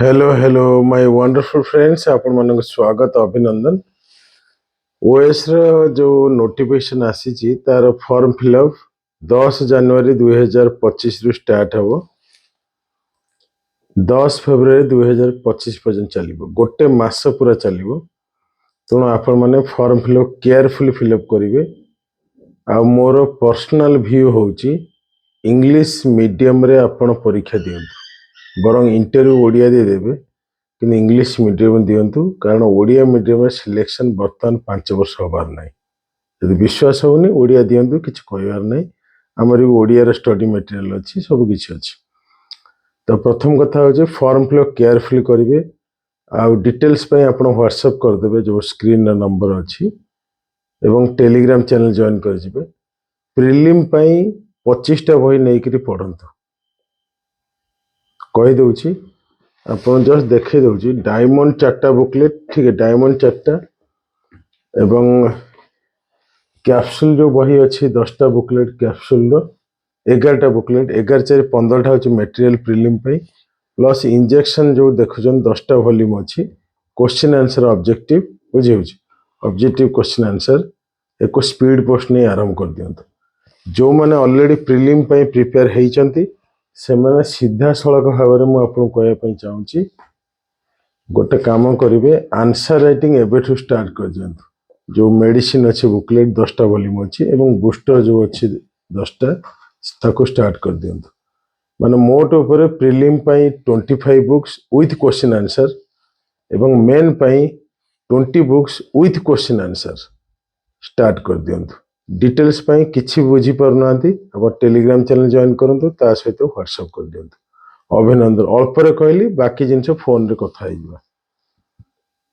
Hello, my wonderful friends. आपण ମାନଙ୍କୁ ସ୍ୱାଗତ ଅଭିନନ୍ଦନ। OS ର ଯୋଉ ନୋଟିଫିକେସନ ଆସିଛି ତାର ଫର୍ମ ଫିଲଅପ 10 ଜାନୁଆରୀ 2025 ରୁ ଷ୍ଟାର୍ଟ ହେବ 10 ଫେବ୍ରୁଆରୀ 2025 ପର୍ଯ୍ୟନ୍ତ ଚାଲିବ। ଗୋଟେ ମାସ ପୁରା ଚାଲିବ। ତେଣୁ ଆପଣ ମାନେ ଫର୍ମ ଫିଲଅପ କେୟାରଫୁଲି ଫିଲଅପ କରିବେ। ଆଉ ମୋର ପର୍ସନାଲ ଭ୍ୟୁ ହେଉଛି ଇଂଲିଶ ମିଡିୟମରେ ଆପଣ ପରୀକ୍ଷା ଦିଅନ୍ତୁ। ବରଂ ଇଣ୍ଟରଭ୍ୟୁ ଓଡ଼ିଆ ଦେଇଦେବେ କିନ୍ତୁ ଇଂଲିଶ ମିଡିୟମ ଦିଅନ୍ତୁ, କାରଣ ଓଡ଼ିଆ ମିଡିୟମରେ ସିଲେକ୍ସନ ବର୍ତ୍ତମାନ 5 ବର୍ଷ ହେବାର ନାହିଁ। ଯଦି ବିଶ୍ୱାସ ହେଉନି ଓଡ଼ିଆ ଦିଅନ୍ତୁ, କିଛି କହିବାର ନାହିଁ। ଆମର ବି ଓଡ଼ିଆର ଷ୍ଟଡି ମେଟେରିଆଲ ଅଛି, ସବୁ କିଛି ଅଛି। ତ ପ୍ରଥମ କଥା ହେଉଛି ଫର୍ମ ଫିଲଅପ କେୟାରଫୁଲି କରିବେ। ଆଉ ଡିଟେଲ୍ସ ପାଇଁ ଆପଣ ହ୍ୱାଟ୍ସଆପ୍ କରିଦେବେ, ଯେଉଁ ସ୍କ୍ରିନ୍ର ନମ୍ବର ଅଛି, ଏବଂ ଟେଲିଗ୍ରାମ ଚ୍ୟାନେଲ ଜଏନ୍ କରିଯିବେ। ପ୍ରିଲିମ୍ ପାଇଁ 25ଟା ବହି ନେଇକରି ପଢ଼ନ୍ତୁ। କହିଦେଉଛି, ଆପଣ ଜଷ୍ଟ ଦେଖେଇ ଦେଉଛି। ଡାଇମଣ୍ଡ 4ଟା ବୁକଲେଟ୍, ଠିକ୍ ଅଛି, ଡାଇମଣ୍ଡ 4ଟା, ଏବଂ କ୍ୟାପସୁଲ ଯେଉଁ ବହି ଅଛି 10ଟା ବୁକଲେଟ୍ କ୍ୟାପସୁଲର 11ଟା ବୁକଲେଟ୍, 11 4 15ଟା ହେଉଛି ମେଟେରିଆଲ ପ୍ରିଲିମ୍ ପାଇଁ, ପ୍ଲସ୍ ଇଞ୍ଜେକ୍ସନ ଯେଉଁ ଦେଖୁଛନ୍ତି 10ଟା ଭଲ୍ୟୁମ୍ ଅଛି। କ୍ୱେଶ୍ଚିନ୍ ଆନ୍ସର ଅବଜେକ୍ଟିଭ, ବୁଝିହେଉଛି, ଅବଜେକ୍ଟିଭ କ୍ୱେଶ୍ଚିନ୍ ଆନ୍ସର। ଏକ ସ୍ପିଡ ପୋଷ୍ଟ ନେଇ ଆରମ୍ଭ କରିଦିଅନ୍ତୁ। ଯେଉଁମାନେ ଅଲରେଡ଼ି ପ୍ରିଲିମ୍ ପାଇଁ ପ୍ରିପେୟାର ହେଇଛନ୍ତି ସେମାନେ ସିଧାସଳଖ ଭାବରେ ମୁଁ ଆପଣଙ୍କୁ କହିବା ପାଇଁ ଚାହୁଁଛି, ଗୋଟେ କାମ କରିବେ, ଆନ୍ସର ରାଇଟିଂ ଏବେଠୁ ଷ୍ଟାର୍ଟ କରିଦିଅନ୍ତୁ। ଯେଉଁ ମେଡ଼ିସିନ ଅଛି ବୁକଲେଟ୍ 10ଟା ଭଲ୍ୟୁମ୍ ଅଛି, ଏବଂ ବୁଷ୍ଟର ଯେଉଁ ଅଛି 10ଟା, ତାକୁ ଷ୍ଟାର୍ଟ କରିଦିଅନ୍ତୁ। ମାନେ ମୋଟ ଉପରେ ପ୍ରିଲିମ୍ ପାଇଁ 25 ବୁକ୍ସ ୱିଥ୍ କ୍ୱେଶ୍ଚିନ୍ ଆନ୍ସର ଏବଂ ମେନ୍ ପାଇଁ 20 books with question answer start କରିଦିଅନ୍ତୁ। ଡିଟେଲ୍ସ ପାଇଁ କିଛି ବୁଝିପାରୁନାହାନ୍ତି, ଆପଣ ଟେଲିଗ୍ରାମ ଚ୍ୟାନେଲ ଜଏନ୍ କରନ୍ତୁ, ତା ସହିତ ହ୍ୱାଟ୍ସଆପ୍ କରିଦିଅନ୍ତୁ। ଅଭିନନ୍ଦନ। ଅଳ୍ପରେ କହିଲି, ବାକି ଜିନିଷ ଫୋନରେ କଥା ହେଇଯିବା।